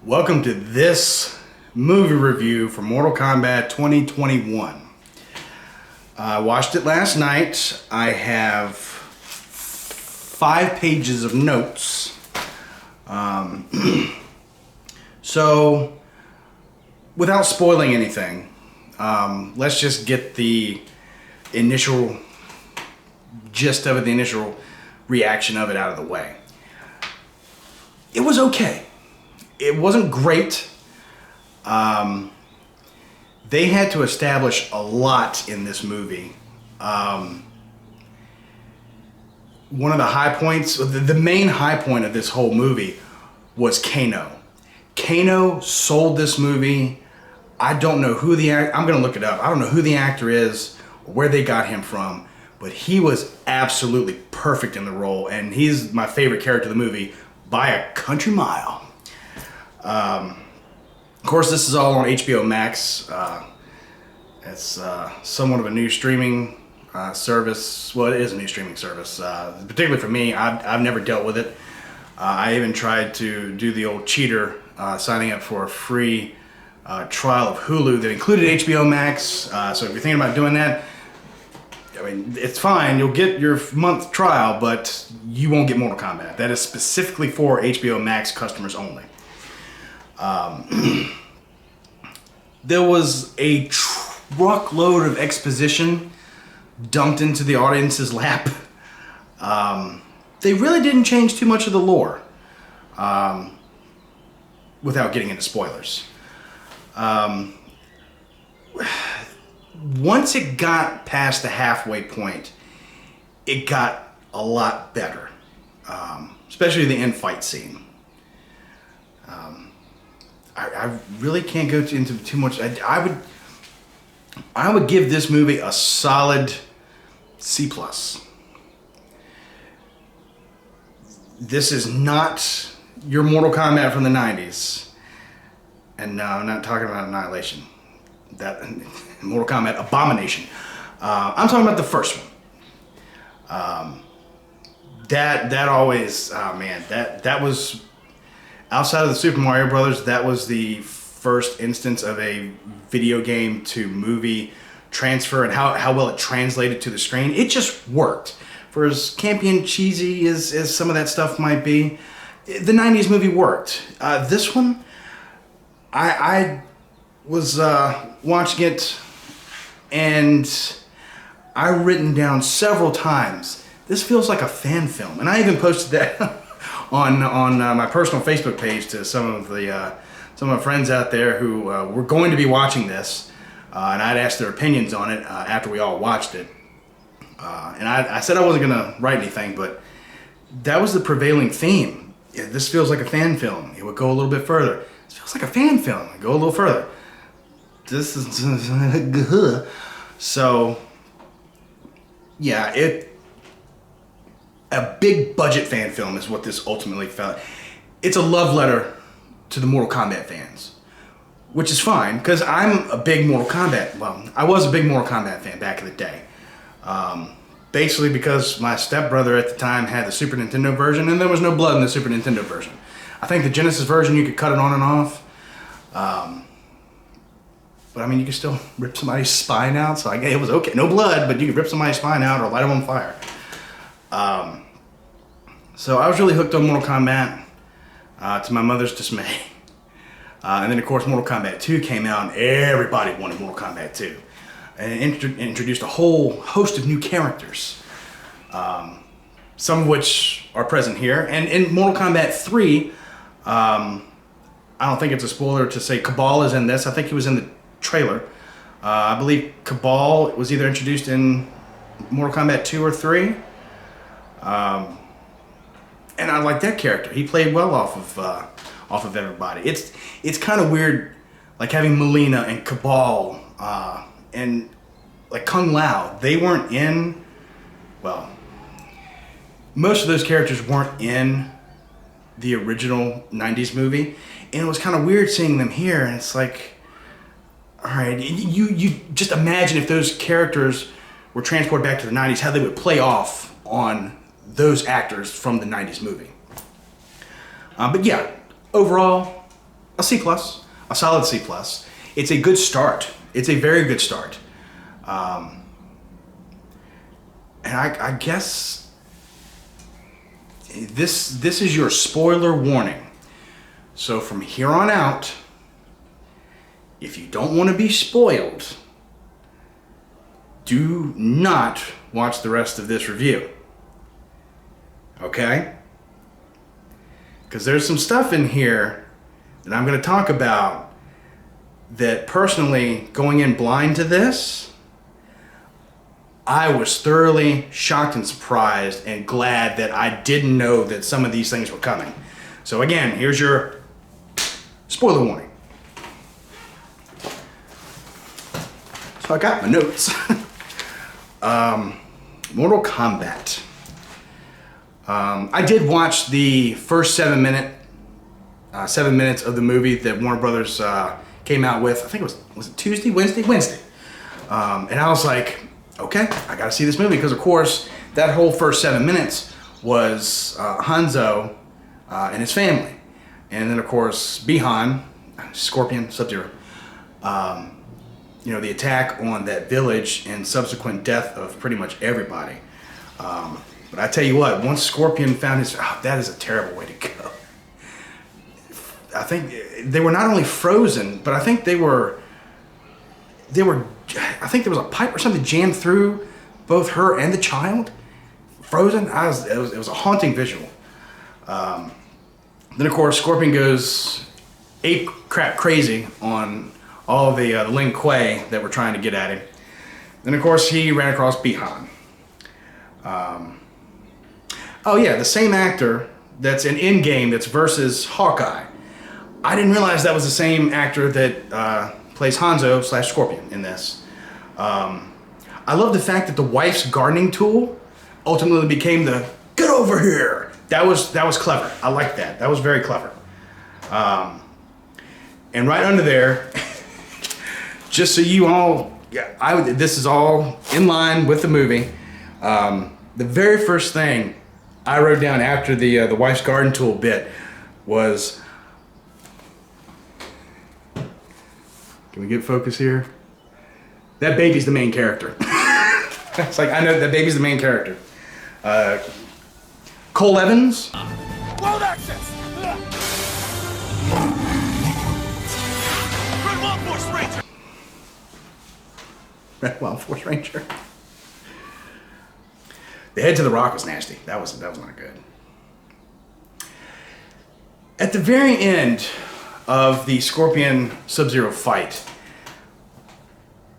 Welcome to this movie review for Mortal Kombat 2021. I watched it last night. I have 5 pages of notes. So, without spoiling anything, let's just get the initial gist of it, the initial reaction of it out of the way. It was okay. It wasn't great. They had to establish a lot in this movie. One of the high points, the main high point of this whole movie was Kano. Kano sold this movie. I don't know who I'm gonna look it up. I don't know who the actor is or where they got him from, but he was absolutely perfect in the role, and he's my favorite character of the movie by a country mile. Of course, this is all on HBO Max. It's somewhat of a new streaming service. Well, it is a new streaming service, particularly for me. I've never dealt with it. I even tried to do the old cheater, signing up for a free trial of Hulu that included HBO Max. So if you're thinking about doing that, I mean, it's fine. You'll get your month trial, but you won't get Mortal Kombat. That is specifically for HBO Max customers only. There was a truckload of exposition dumped into the audience's lap. They really didn't change too much of the lore, without getting into spoilers. Once it got past the halfway point, it got a lot better, especially the end fight scene. I really can't go into too much. I would give this movie a solid C+. This is not your Mortal Kombat from the 90s. And no, I'm not talking about Annihilation. That Mortal Kombat Abomination. I'm talking about the first one. That always, oh man, that was, outside of the Super Mario Brothers, that was the first instance of a video game to movie transfer and how well it translated to the screen. It just worked. For as campy and cheesy as some of that stuff might be, the 90s movie worked. This one, I was watching it, and I've written down several times, this feels like a fan film. And I even posted that on my personal Facebook page to some of my friends out there who were going to be watching this, and I'd asked their opinions on it after we all watched it. And I said I wasn't gonna write anything, but that was the prevailing theme. Yeah, this feels like a fan film. It would go a little bit further. This feels like a fan film. It would go a little further. This is so. Yeah, a big budget fan film is what this ultimately felt. It's a love letter to the Mortal Kombat fans, which is fine, because I'm a big Mortal Kombat, well, I was a big Mortal Kombat fan back in the day. Basically because my stepbrother at the time had the Super Nintendo version, and there was no blood in the Super Nintendo version. I think the Genesis version, you could cut it on and off. But I mean, you could still rip somebody's spine out, so it was okay. No blood, but you could rip somebody's spine out or light them on fire. So I was really hooked on Mortal Kombat, to my mother's dismay. And then of course Mortal Kombat 2 came out, and everybody wanted Mortal Kombat 2. And it introduced a whole host of new characters, some of which are present here. And in Mortal Kombat 3, I don't think it's a spoiler to say Cabal is in this. I think he was in the trailer. I believe Cabal was either introduced in Mortal Kombat 2 or 3. And I like that character. He played well off of everybody. It's kind of weird, like having Melina and Cabal, and like Kung Lao. They weren't in, well, most of those characters weren't in the original 90s movie, and it was kind of weird seeing them here. And it's like, all right, you just imagine if those characters were transported back to the 90s, how they would play off on those actors from the 90s movie. But yeah, overall, a C plus, a solid C plus. It's a good start. It's a very good start. And I guess this is your spoiler warning. So from here on out, if you don't want to be spoiled, do not watch the rest of this review. Okay? Because there's some stuff in here that I'm going to talk about that personally, going in blind to this, I was thoroughly shocked and surprised and glad that I didn't know that some of these things were coming. So again, here's your spoiler warning. So I got my notes. Mortal Kombat. I did watch the first 7 minutes of the movie that Warner Brothers came out with. I think it was it Tuesday, Wednesday? And I was like, okay, I gotta see this movie, because of course that whole first 7 minutes was Hanzo and his family, and then of course Bihan, Scorpion, Sub-Zero, you know, the attack on that village and subsequent death of pretty much everybody. But I tell you what, once Scorpion found his, that is a terrible way to go. I think they were not only frozen, but I think I think there was a pipe or something jammed through both her and the child. Frozen. It was a haunting visual. Then of course Scorpion goes ape crap crazy on all the Lin Kuei that were trying to get at him. Then of course he ran across Bihan. Oh yeah, the same actor that's in Endgame that's versus Hawkeye. I didn't realize that was the same actor that plays Hanzo / Scorpion in this. I love the fact that the wife's gardening tool ultimately became the "get over here." That was clever. I like that. That was very clever. And right under there, just so you all, this is all in line with the movie. The very first thing I wrote down after the wife's garden tool bit was, can we get focus here? That baby's the main character. It's like, I know that baby's the main character. Cole Evans. Road access! Red Wild Force Ranger! Red Wild Force Ranger. The head to the rock was nasty. That was not good. At the very end of the Scorpion Sub-Zero fight,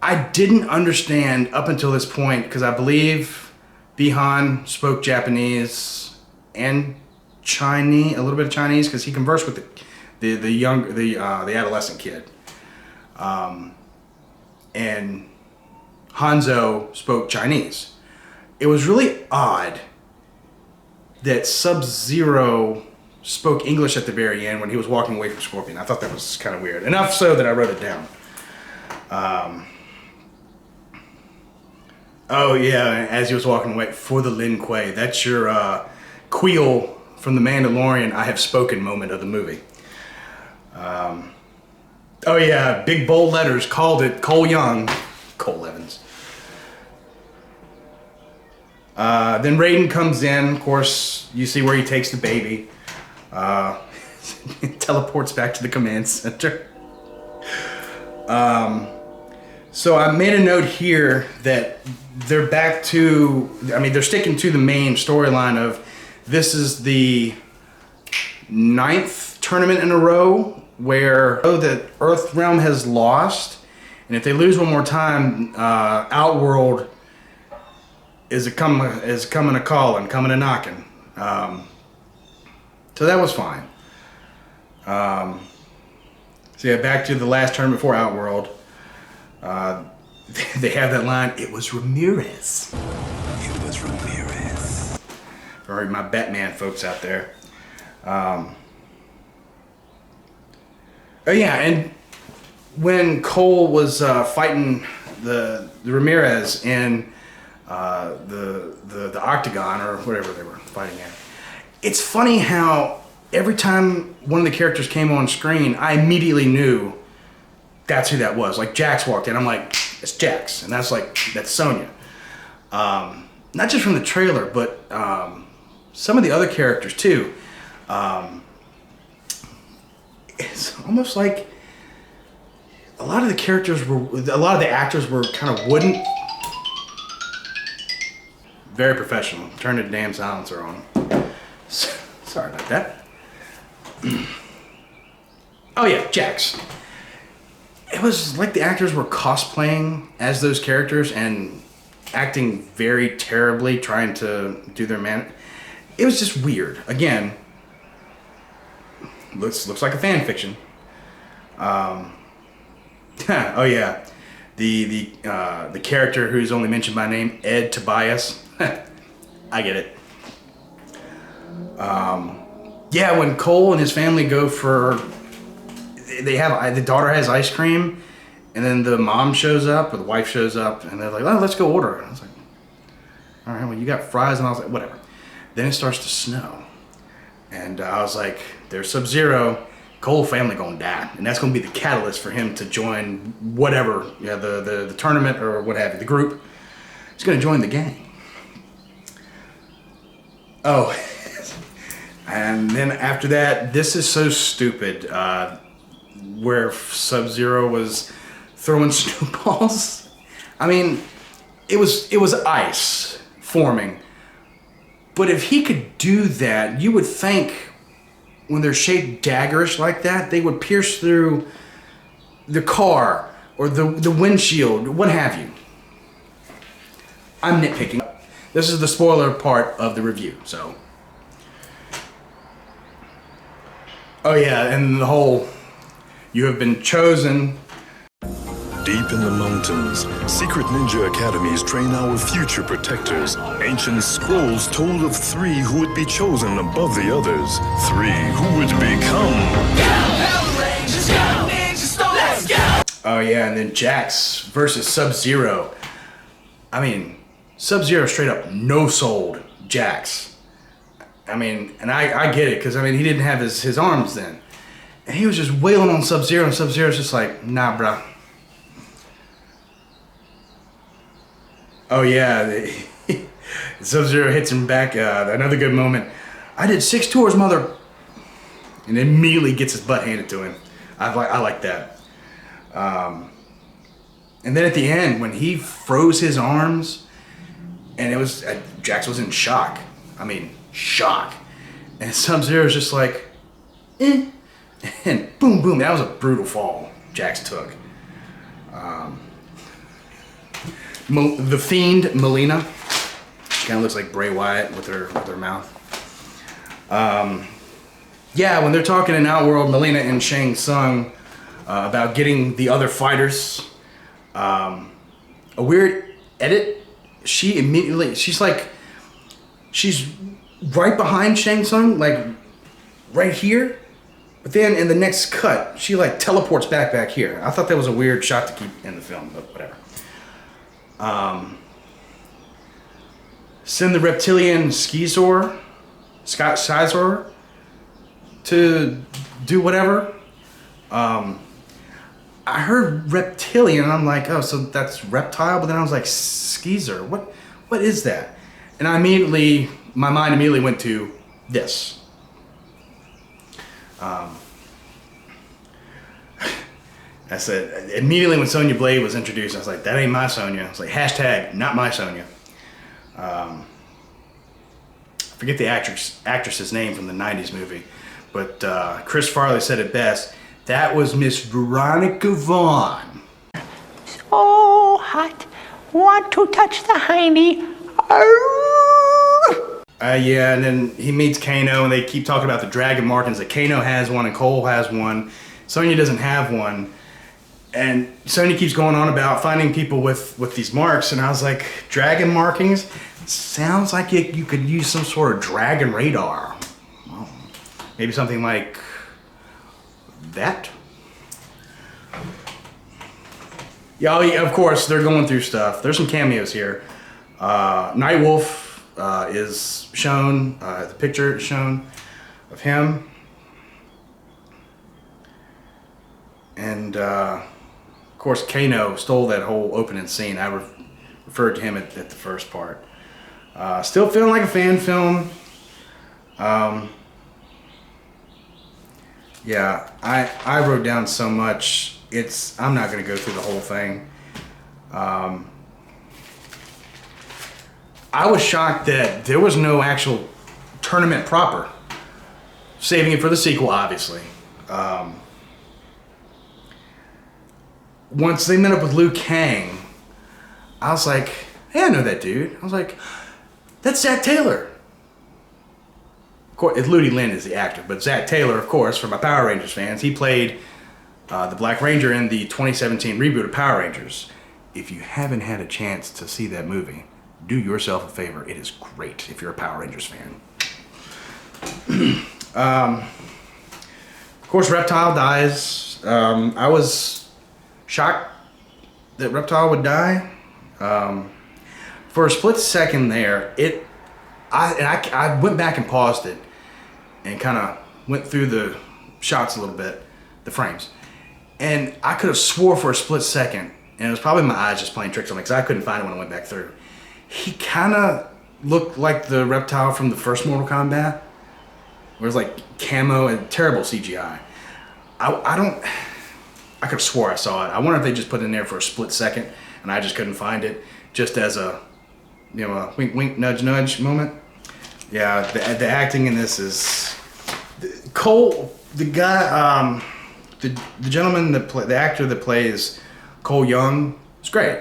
I didn't understand up until this point, because I believe Bihan spoke Japanese and Chinese, a little bit of Chinese, because he conversed with the adolescent kid, and Hanzo spoke Chinese. It was really odd that Sub-Zero spoke English at the very end when he was walking away from Scorpion. I thought that was kind of weird. Enough so that I wrote it down. Oh yeah, as he was walking away, for the Lin Kuei. That's your Queel from The Mandalorian, I have spoken moment of the movie. Oh yeah, big bold letters called it Cole Young, Cole Evans. Then Raiden comes in, of course, you see where he takes the baby. Teleports back to the command center. So I made a note here that they're back to, they're sticking to the main storyline of this is the 9th tournament in a row where that Earthrealm has lost, and if they lose one more time, Outworld is coming a calling, coming a knocking. So that was fine. So yeah, back to the last tournament before Outworld. They have that line, it was Ramirez. It was Ramirez. For my Batman folks out there. Oh yeah, and when Cole was fighting the Ramirez in the Octagon, or whatever they were fighting at, it's funny how every time one of the characters came on screen, I immediately knew that's who that was. Like Jax walked in, I'm like, it's Jax, and that's Sonya. Not just from the trailer, but some of the other characters too. It's almost like a lot of the actors were kind of wooden. Very professional. Turn the damn silencer on. Sorry about that. Oh yeah, Jax. It was like the actors were cosplaying as those characters and acting very terribly, trying to do their man. It was just weird. Again, looks like a fan fiction. Oh yeah, the character who's only mentioned by name, Ed Tobias. I get it. Yeah, when Cole and his family go for, the daughter has ice cream, and then the mom shows up, or the wife shows up, and they're like, "Oh, let's go order it." I was like, "All right, well, you got fries," and I was like, "Whatever." Then it starts to snow, and I was like, "There's Sub-Zero. Cole family gonna die, and that's gonna be the catalyst for him to join whatever, yeah, the tournament or what have you, the group. He's gonna join the gang." Oh, and then after that, this is so stupid. Where Sub-Zero was throwing snowballs. I mean, it was ice forming, but if he could do that, you would think when they're shaped daggerish like that, they would pierce through the car or the windshield, what have you. I'm nitpicking. This is the spoiler part of the review, so. Oh yeah, and the whole, you have been chosen. Deep in the mountains, secret ninja academies train our future protectors. Ancient scrolls told of 3 who would be chosen above the others. 3 who would become. Oh yeah, and then Jax versus Sub-Zero. I mean, Sub-Zero straight up no-sold Jax. I mean, and I get it, because I mean, he didn't have his arms then. And he was just wailing on Sub-Zero, and Sub-Zero's just like, nah, bruh. Oh yeah, Sub-Zero hits him back, another good moment. "I did 6 tours, mother," and immediately gets his butt handed to him. I like that. And then at the end, when he froze his arms, and it was, Jax was in shock. I mean, shock. And Sub-Zero's just like, eh. And boom, boom. That was a brutal fall Jax took. The Fiend, Melina. She kind of looks like Bray Wyatt with her mouth. Yeah, when they're talking in Outworld, Melina and Shang Tsung about getting the other fighters. A weird edit. She's right behind Shang Tsung, like right here. But then in the next cut, she like teleports back here. I thought that was a weird shot to keep in the film, but whatever. Send the reptilian Skizor to do whatever. I heard reptilian, and I'm like, oh, so that's reptile. But then I was like, Skizor, what is that? And my mind immediately went to this. I said, immediately when Sonya Blade was introduced, I was like, that ain't my Sonya. It's like, hashtag, not my Sonya. I forget the actress's name from the 90s movie, but Chris Farley said it best. That was Miss Veronica Vaughn. So hot. Want to touch the hiney. Yeah, and then he meets Kano, and they keep talking about the dragon markings that Kano has one and Cole has one. Sonya doesn't have one. And Sonya keeps going on about finding people with these marks, and I was like, dragon markings? Sounds like you could use some sort of dragon radar. Well, maybe something like that? Yeah, of course, they're going through stuff. There's some cameos here. Nightwolf is shown, the picture is shown of him. And of course, Kano stole that whole opening scene. I referred to him at the first part. Still feeling like a fan film. Yeah, I wrote down so much. I'm not going to go through the whole thing. I was shocked that there was no actual tournament proper. Saving it for the sequel, obviously. Once they met up with Liu Kang, I was like, hey, I know that dude. I was like, that's Zach Taylor. Of course, Ludi Lin is the actor, but Zach Taylor, of course, for my Power Rangers fans, he played the Black Ranger in the 2017 reboot of Power Rangers. If you haven't had a chance to see that movie, do yourself a favor. It is great if you're a Power Rangers fan. Of course, Reptile dies. I was shocked that Reptile would die. For a split second there, I went back and paused it and kind of went through the shots a little bit, the frames. And I could have swore for a split second, and it was probably my eyes just playing tricks on me because I couldn't find it when I went back through. He kind of looked like the Reptile from the first Mortal Kombat, where it was like camo and terrible CGI. I could have swore I saw it. I wonder if they just put it in there for a split second and I just couldn't find it, just as a, a wink, wink, nudge, nudge moment. Yeah, the acting in this is Cole, the guy, the gentleman the actor that plays Cole Young is great.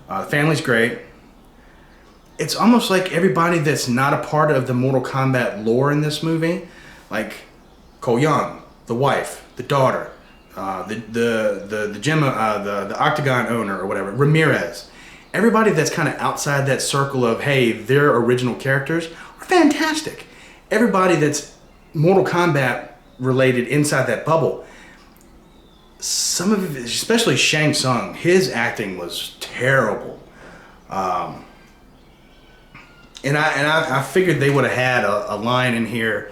The family's great. It's almost like everybody that's not a part of the Mortal Kombat lore in this movie, like Cole Young, the wife, the daughter, the gym, the Octagon owner or whatever, Ramirez. Everybody that's kind of outside that circle of, hey, they're original characters are fantastic. Everybody that's Mortal Kombat related inside that bubble, some of it, especially Shang Tsung, his acting was terrible. And I figured they would have had a line in here,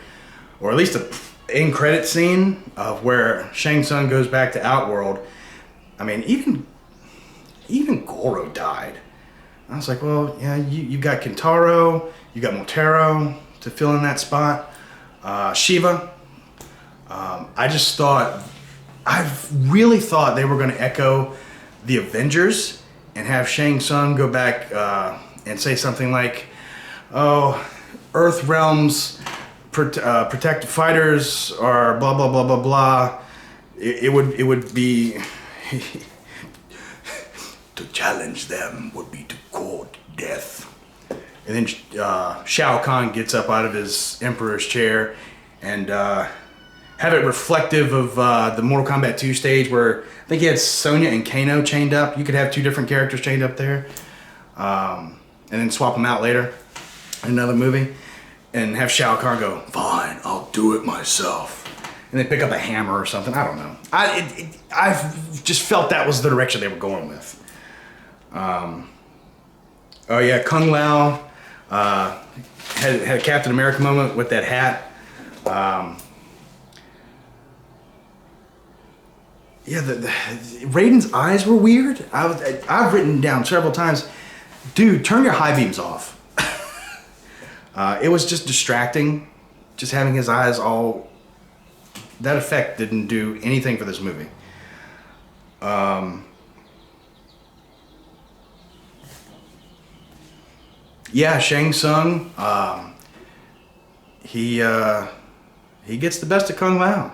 or at least a end credit scene of where Shang Tsung goes back to Outworld. I mean, even Goro died. I was like, well, yeah, you got Kintaro, you got Motaro to fill in that spot. Shiva. I really thought they were going to echo the Avengers and have Shang Tsung go back and say something like, oh, Earth Realms protected fighters are blah blah blah blah blah. It would be to challenge them would be to court death. And then Shao Kahn gets up out of his Emperor's chair and have it reflective of the Mortal Kombat 2 stage where I think he had Sonya and Kano chained up. You could have two different characters chained up there, and then swap them out later in another movie, and have Shao Kahn go, fine, I'll do it myself. And they pick up a hammer or something. I don't know. I just felt that was the direction they were going with. Oh yeah, Kung Lao had a Captain America moment with that hat. Yeah, Raiden's eyes were weird. I've written down several times, dude, turn your high beams off. It was just distracting, just having his eyes all. That effect didn't do anything for this movie. Yeah, Shang Tsung. He gets the best of Kung Lao.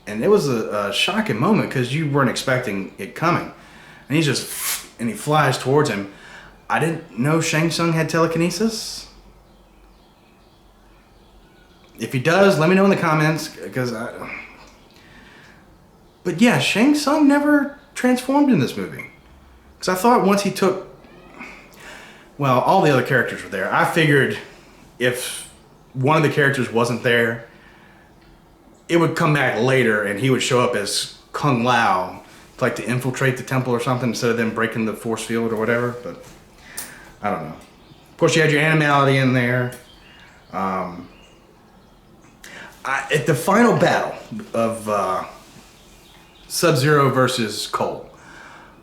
And it was a shocking moment because you weren't expecting it coming. And he flies towards him. I didn't know Shang Tsung had telekinesis. If he does, let me know in the comments, but yeah, Shang Tsung never transformed in this movie. Because I thought once he took, well, all the other characters were there. I figured if one of the characters wasn't there, it would come back later and he would show up as Kung Lao, like to infiltrate the temple or something instead of them breaking the force field or whatever, but I don't know. Of course, you had your animality in there. At the final battle of Sub-Zero versus Cole.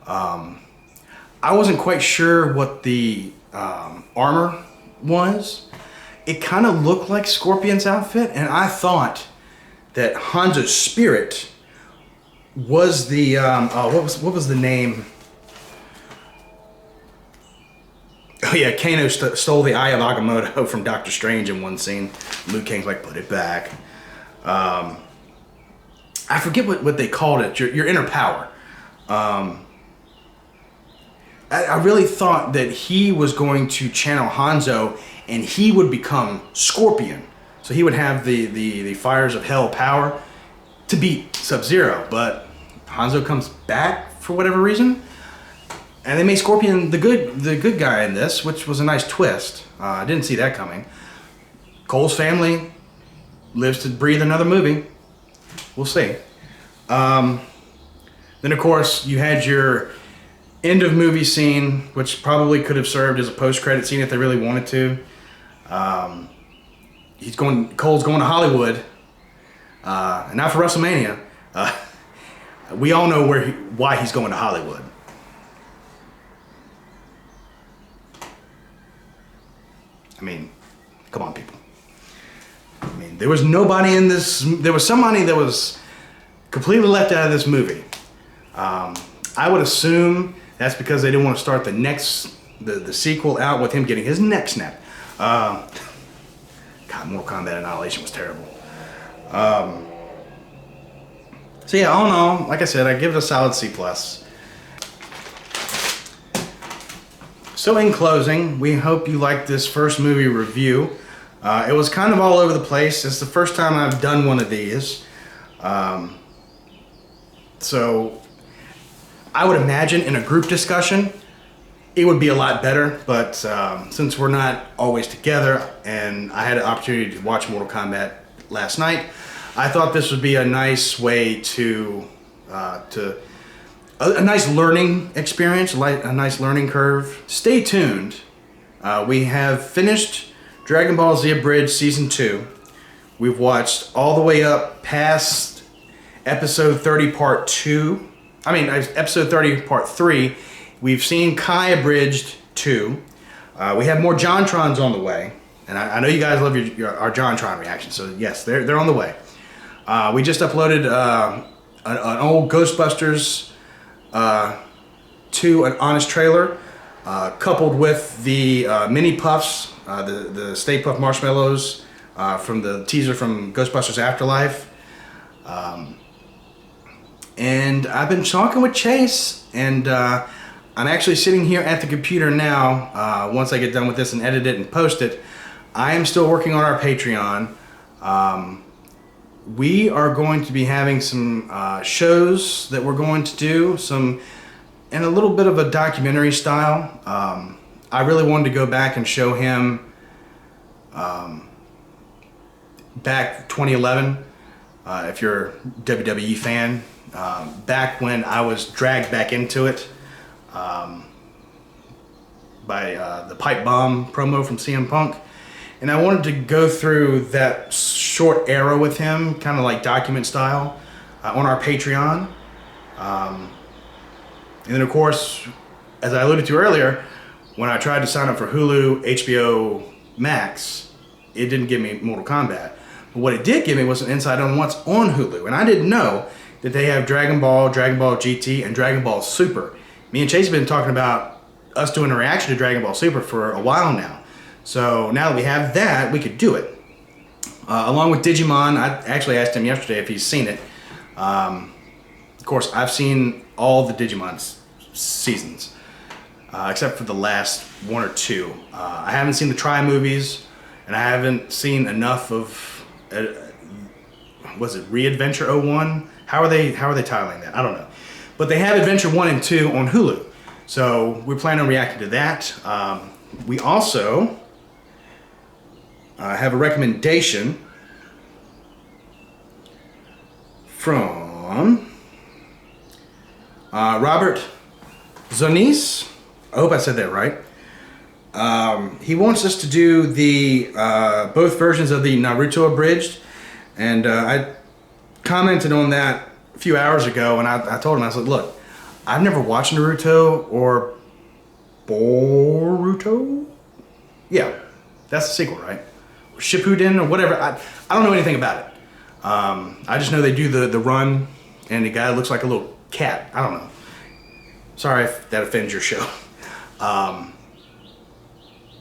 I wasn't quite sure what the armor was. It kind of looked like Scorpion's outfit, and I thought that Hanzo's spirit was the what was the name? Oh yeah, Kano stole the Eye of Agamotto from Doctor Strange in one scene. Liu Kang's like, put it back. I forget what they called it. Your inner power. I really thought that he was going to channel Hanzo and he would become Scorpion. So he would have the fires of hell power to beat Sub-Zero. But Hanzo comes back for whatever reason. And they made Scorpion the good guy in this, which was a nice twist. I didn't see that coming. Cole's family lives to breathe another movie. We'll see. Then of course you had your end of movie scene, which probably could have served as a post-credit scene if they really wanted to. Cole's going to Hollywood, and not for WrestleMania. We all know why he's going to Hollywood. I mean, come on, people. I mean, there was nobody in this. There was somebody that was completely left out of this movie. I would assume that's because they didn't want to start the sequel out with him getting his neck snapped. God, Mortal Kombat Annihilation was terrible. So yeah, all in all, like I said, I give it a solid C+. So in closing, we hope you liked this first movie review. It was kind of all over the place. It's the first time I've done one of these. So I would imagine in a group discussion, it would be a lot better. But since we're not always together and I had an opportunity to watch Mortal Kombat last night, I thought this would be a nice way to a nice learning experience, a nice learning curve. Stay tuned. We have finished Dragon Ball Z Abridged Season 2. We've watched all the way up past Episode 30 Part 2. Episode 30 Part 3. We've seen Kai Abridged 2. We have more JonTrons on the way. And I know you guys love our JonTron reactions, so yes, they're on the way. We just uploaded an old Ghostbusters 2 an honest trailer, coupled with the mini puffs, the Stay Puft marshmallows from the teaser from Ghostbusters Afterlife. And I've been talking with Chase, and I'm actually sitting here at the computer now. Once I get done with this and edit it and post it, I am still working on our Patreon. We are going to be having some shows that we're going to do, in a little bit of a documentary style. I really wanted to go back and show him back 2011, if you're a WWE fan, back when I was dragged back into it by the pipe bomb promo from CM Punk. And I wanted to go through that short era with him, kind of like document style, on our Patreon. And then of course, as I alluded to earlier, when I tried to sign up for Hulu, HBO Max, it didn't give me Mortal Kombat. But what it did give me was an insight on what's on Hulu. And I didn't know that they have Dragon Ball, Dragon Ball GT, and Dragon Ball Super. Me and Chase have been talking about us doing a reaction to Dragon Ball Super for a while now. So now that we have that, we could do it. Along with Digimon, I actually asked him yesterday if he's seen it. Of course, I've seen all the Digimon seasons, except for the last one or two. I haven't seen the Tri movies, and I haven't seen enough of, was it Re-Adventure 01? How are they titling that? I don't know. But they have Adventure 1 and 2 on Hulu. So we're planning on reacting to that. We also have a recommendation from Robert Zonis. I hope I said that right. He wants us to do the both versions of the Naruto Abridged, and I commented on that few hours ago, and I told him, I said, look, I've never watched Naruto or Boruto. Yeah, that's the sequel, right? Or Shippuden or whatever. I don't know anything about it. I just know they do the run, and the guy looks like a little cat. I don't know. Sorry if that offends your show.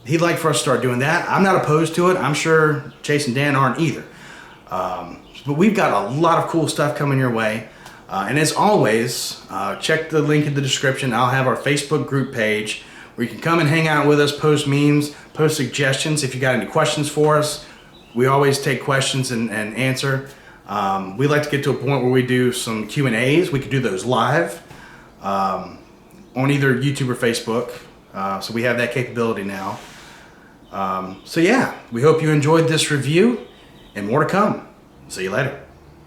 He'd like for us to start doing that. I'm not opposed to it. I'm sure Chase and Dan aren't either. But we've got a lot of cool stuff coming your way. And as always, check the link in the description. I'll have our Facebook group page where you can come and hang out with us, post memes, post suggestions. If you got any questions for us, we always take questions and answer. We like to get to a point where we do some Q&As. We could do those live on either YouTube or Facebook. So we have that capability now. So yeah, we hope you enjoyed this review, and more to come. See you later.